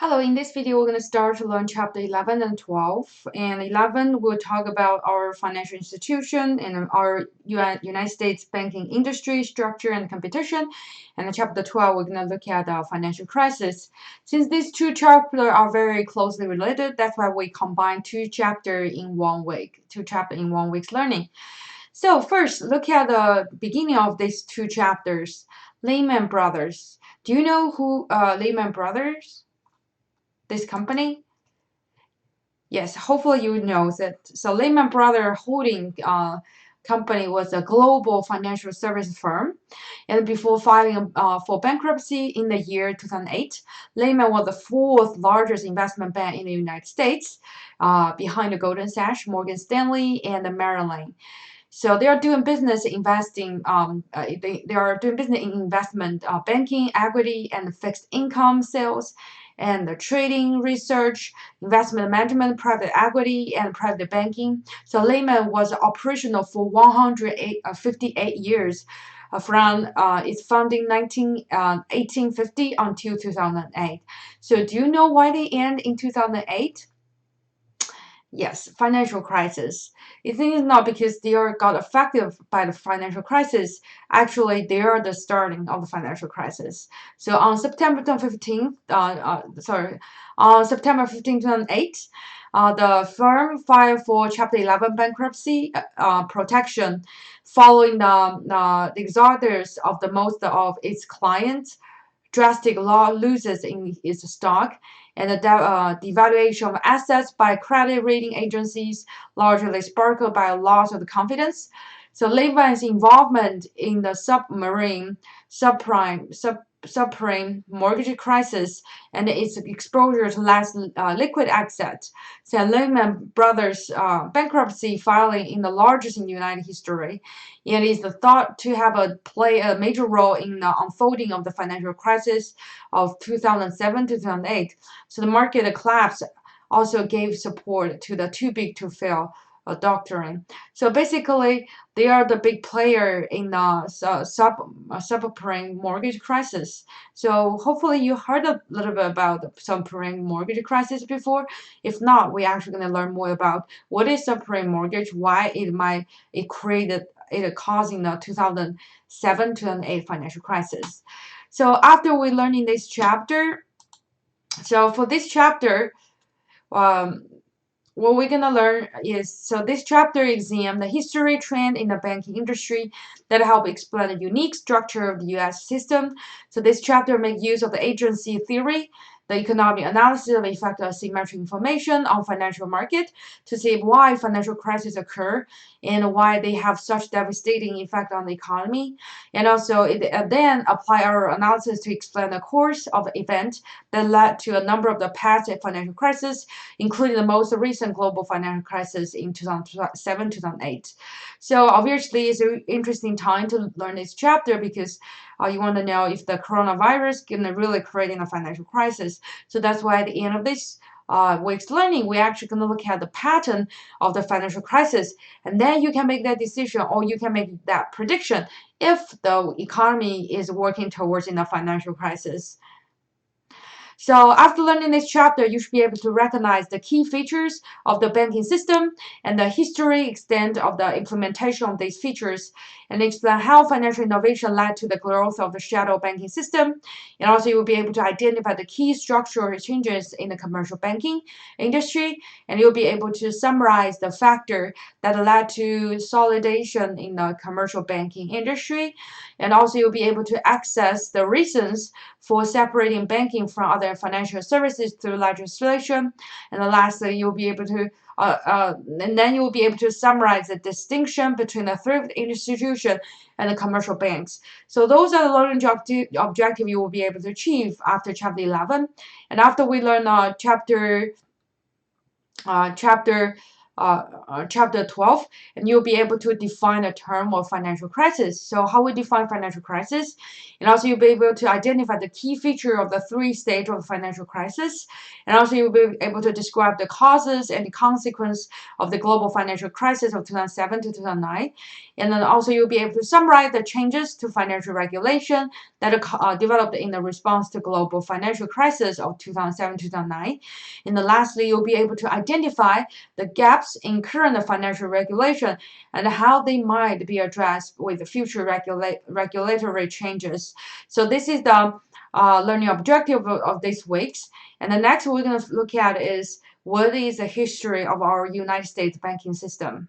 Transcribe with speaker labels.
Speaker 1: Hello, in this video, we're going to start to learn chapter 11 and 12. And 11, we'll talk about our financial institution and our United States banking industry structure and competition. And in chapter 12, we're going to look at the financial crisis. Since these two chapters are very closely related, that's why we combine two chapters in 1 week, two chapters in 1 week's learning. So first, look at the beginning of these two chapters, Lehman Brothers. Do you know who Lehman Brothers? This company? Yes, hopefully you know that. So Lehman Brothers Holding company was a global financial service firm, and before filing for bankruptcy in the year 2008, Lehman was the fourth largest investment bank in the United States, behind the Goldman Sachs, Morgan Stanley, and the Merrill Lynch. So they are doing business investing. They are doing business in investment banking, equity, and fixed income sales, and the trading, research, investment management, private equity, and private banking. So Lehman was operational for 158 years, from its founding 1850 until 2008. So do you know why they end in 2008? Yes, financial crisis. It is not because they are got affected by the financial crisis. Actually, they are the starting of the financial crisis. So on September 15th, on September 2008, the firm filed for Chapter 11 bankruptcy protection, following the exodus of the most of its clients, drastic losses in its stock, and the devaluation of assets by credit rating agencies, largely sparked by a loss of confidence. So Lehman's involvement in the subprime mortgage crisis and its exposure to less liquid assets. So Lehman Brothers bankruptcy filing in the largest in United history. It is thought to have play a major role in the unfolding of the financial crisis of 2007 to 2008. So the market collapse also gave support to the too big to fail doctrine. So basically, they are the big player in the subprime mortgage crisis. So hopefully you heard a little bit about the subprime mortgage crisis before. If not, we're actually going to learn more about what is subprime mortgage, why it created it causing the 2007-2008 financial crisis. So after we learn in this chapter, so for this chapter, um, what we're going to learn is, so this chapter examines the history, trend in the banking industry that help explain the unique structure of the U.S. system. So this chapter makes use of the agency theory, the economic analysis of the effect of asymmetric information on financial market to see why financial crises occur and why they have such devastating effect on the economy. And also it then apply our analysis to explain the course of event that led to a number of the past financial crises, including the most recent global financial crisis in 2007-2008. So obviously, it's an interesting time to learn this chapter because you want to know if the coronavirus can really create a financial crisis. So that's why at the end of this week's learning, we're actually going to look at the pattern of the financial crisis, and then you can make that decision or you can make that prediction if the economy is working towards in a financial crisis. So after learning this chapter, you should be able to recognize the key features of the banking system and the history extent of the implementation of these features, and explain how financial innovation led to the growth of the shadow banking system. And also you will be able to identify the key structural changes in the commercial banking industry, and you'll be able to summarize the factor that led to consolidation in the commercial banking industry. And also you'll be able to access the reasons for separating banking from other financial services through legislation. And then lastly, you'll be able to and then you will be able to summarize the distinction between the thrift institution and the commercial banks. So those are the learning objective you will be able to achieve after chapter 11. And after we learn chapter chapter 12, and you'll be able to define the term of financial crisis. So how we define financial crisis, and also you'll be able to identify the key feature of the three stages of financial crisis, and also you'll be able to describe the causes and the consequence of the global financial crisis of 2007 to 2009, and then also you'll be able to summarize the changes to financial regulation that are developed in the response to global financial crisis of 2007 to 2009, and then lastly you'll be able to identify the gaps in current financial regulation and how they might be addressed with future regulatory changes. So this is the learning objective of this week's. And the next we're going to look at is what is the history of our United States banking system.